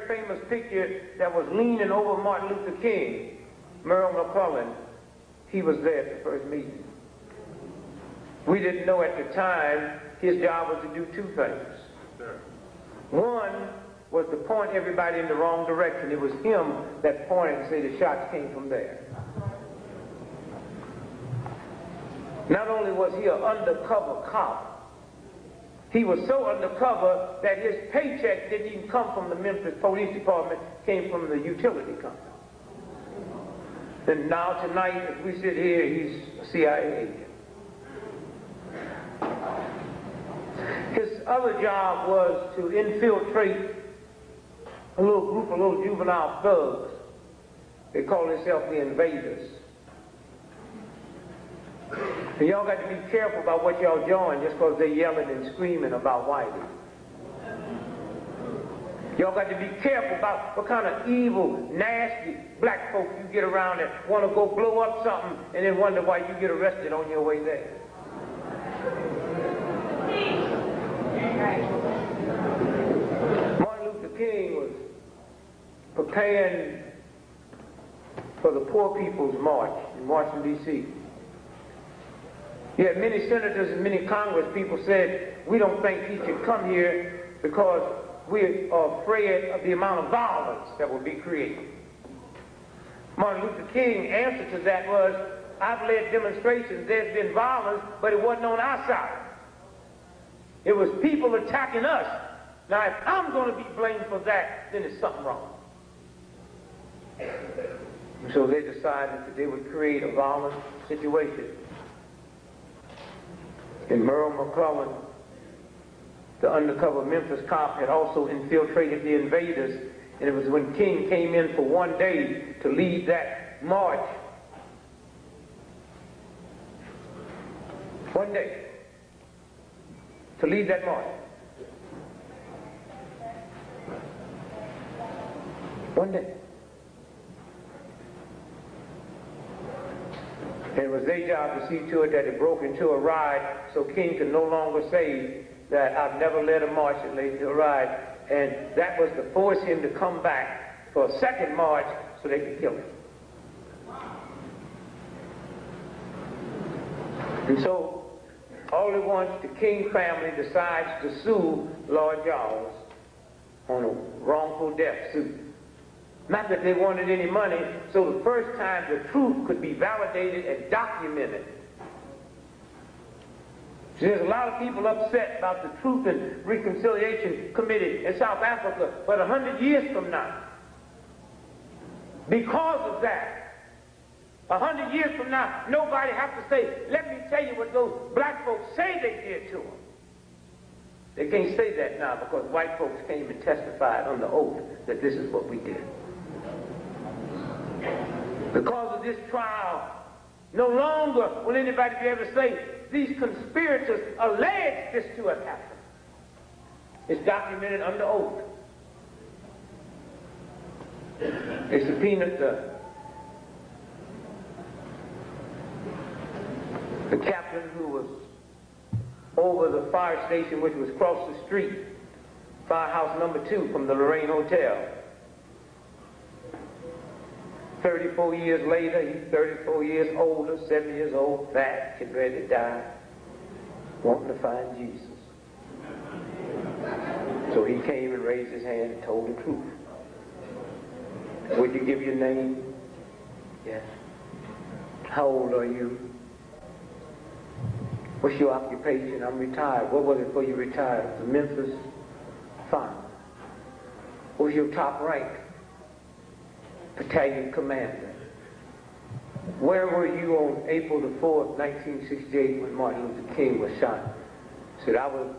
famous picture that was leaning over Martin Luther King, Merle McClellan. He was there at the first meeting. We didn't know at the time his job was to do two things. One was to point everybody in the wrong direction. It was him that pointed and said the shots came from there. Not only was he an undercover cop, he was so undercover that his paycheck didn't even come from the Memphis Police Department, came from the utility company. And now tonight, as we sit here, he's a CIA agent. His other job was to infiltrate a little group of little juvenile thugs. They call themselves the Invaders. And y'all got to be careful about what y'all join just because they're yelling and screaming about Whitey. Y'all got to be careful about what kind of evil, nasty black folk you get around that want to go blow up something and then wonder why you get arrested on your way there. Martin Luther King was preparing for the Poor People's March in Washington, D.C. Yet many senators and many Congress people said, we don't think he should come here because we are afraid of the amount of violence that will be created. Martin Luther King's answer to that was, I've led demonstrations, there's been violence, but it wasn't on our side. It was people attacking us. Now, if I'm going to be blamed for that, then there's something wrong. So they decided that they would create a violent situation. And Merle McClellan, the undercover Memphis cop, had also infiltrated the Invaders, and it was when King came in for one day to lead that march. One day. To lead that march. One day. And it was their job to see to it that it broke into a ride so King could no longer say that I've never led a march that led to a ride. And that was to force him to come back for a second march so they could kill him. And so, all at once, the King family decides to sue Lord Jaws on a wrongful death suit. Not that they wanted any money, so the first time the truth could be validated and documented. So there's a lot of people upset about the Truth and Reconciliation Committee in South Africa, but 100 years from now, because of that, 100 years from now, nobody has to say, let me tell you what those black folks say they did to them. They can't say that now because white folks came and testified on the oath that this is what we did. Because of this trial, no longer will anybody be able to say, these conspirators allege this to have happened. It's documented under oath. They subpoenaed the captain who was over the fire station, which was across the street, firehouse number 2 from the Lorraine Hotel. 34 years later, he's 34 years older, 7 years old, fat, getting ready to die, wanting to find Jesus. So he came and raised his hand and told the truth. Would you give your name? Yes. How old are you? What's your occupation? I'm retired. What was it before you retired? The Memphis Farm. What was your top rank? Battalion commander. Where were you on April the 4th, 1968 when Martin Luther King was shot? Said, I was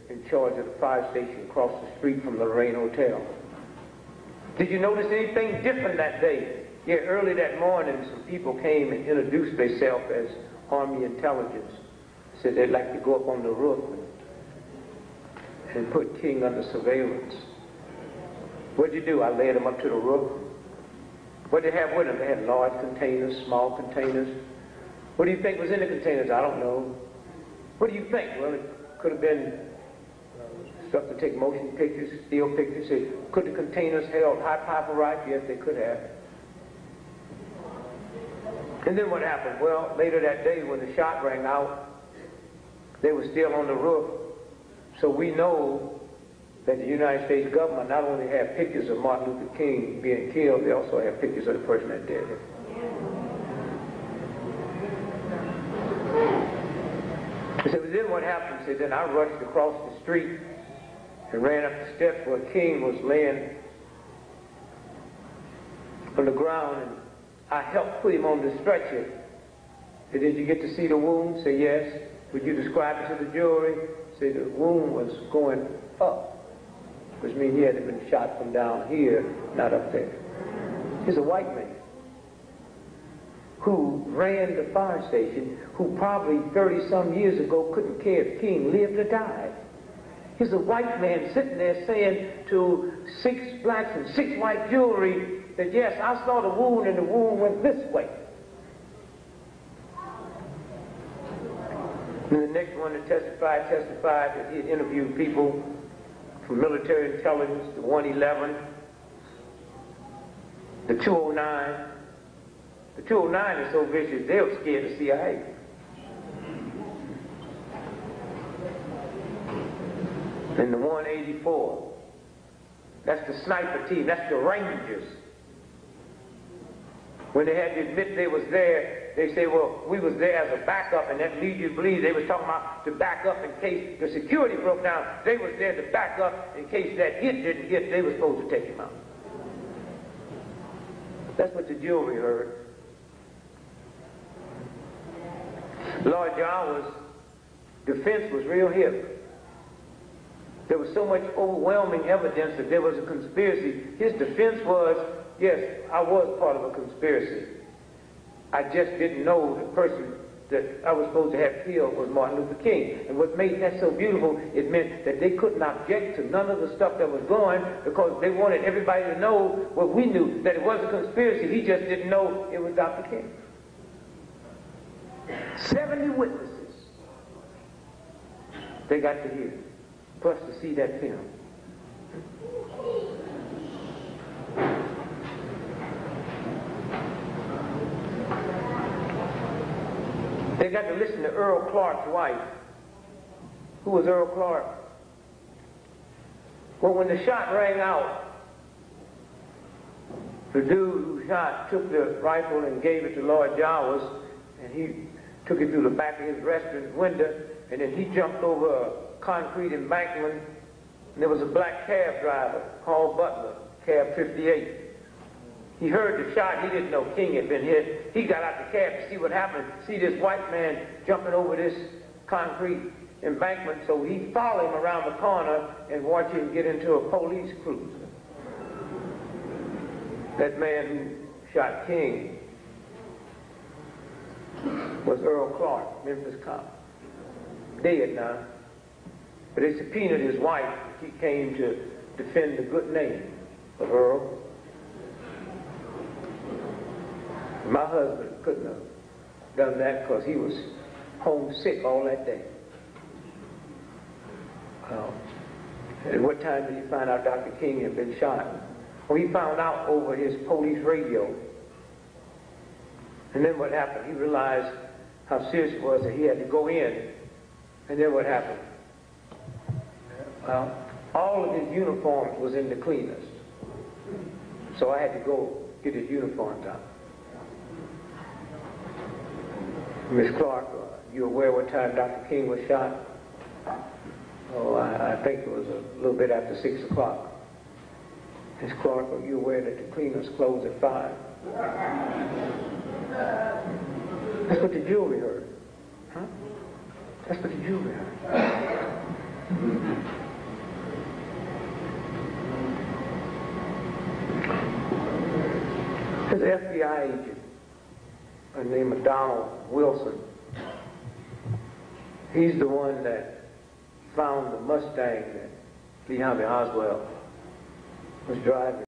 in charge of the fire station across the street from the Lorraine Hotel. Did you notice anything different that day? Yeah, early that morning, some people came and introduced themselves as Army intelligence. Said they'd like to go up on the roof and put King under surveillance. What'd you do? I led him up to the roof. What did they have with them? They had large containers, small containers. What do you think was in the containers? I don't know. What do you think? Well, it could have been stuff to take motion pictures, still pictures. Said, could the containers held high paparazzi? Yes, they could have. And then what happened? Well, later that day when the shot rang out, they were still on the roof. So we know that the United States government not only had pictures of Martin Luther King being killed, they also had pictures of the person that did it. So then what happened? Said, then I rushed across the street and ran up the steps where King was laying on the ground, and I helped put him on the stretcher. Said, did you get to see the wound? Say, yes. Would you describe it to the jury? Say, the wound was going up, which means he had been shot from down here, not up there. He's a white man who ran the fire station, who probably 30-some years ago couldn't care if King lived or died. He's a white man sitting there saying to 6 blacks and 6 white jury that, yes, I saw the wound and the wound went this way. And the next one to testify testified that he had interviewed people from military intelligence, the 111, the 209. The 209 is so vicious, they were scared of CIA. And the 184, that's the sniper team, that's the Rangers. When they had to admit they was there, they say, well, we was there as a backup, and that leads you to believe they was talking about to back up in case the security broke down. They was there to back up in case that hit didn't hit, they was supposed to take him out. That's what the jury heard. Lord Jawa's defense was real hip. There was so much overwhelming evidence that there was a conspiracy. His defense was, yes, I was part of a conspiracy. I just didn't know the person that I was supposed to have killed was Martin Luther King. And what made that so beautiful, it meant that they couldn't object to none of the stuff that was going because they wanted everybody to know what we knew, that it was a conspiracy. He just didn't know it was Dr. King. 70 witnesses they got to hear, plus to see that film. They got to listen to Earl Clark's wife. Who was Earl Clark? Well, when the shot rang out, the dude who shot took the rifle and gave it to Lord Jawas, and he took it through the back of his restaurant window, and then he jumped over a concrete embankment, and there was a black cab driver called Butler, cab 58. He heard the shot. He didn't know King had been hit. He got out the cab to see what happened, see this white man jumping over this concrete embankment, so he followed him around the corner and watched him get into a police cruiser. That man who shot King was Earl Clark, Memphis cop. Dead now. But they subpoenaed his wife. She came to defend the good name of Earl. My husband couldn't have done that because he was homesick all that day. And what time did he find out Dr. King had been shot? Well, he found out over his police radio. And then what happened? He realized how serious it was that he had to go in. And then what happened? Well, all of his uniforms was in the cleaners. So I had to go get his uniforms out. Miss Clark, you aware what time Dr. King was shot? Oh, I think it was a little bit after 6 o'clock. Miss Clark, are you aware that the cleaners closed at 5? That's what the jury heard. Huh? That's what the jury heard. There's an FBI agent by the name of Donald Wilson. He's the one that found the Mustang that Lee Harvey Oswald was driving.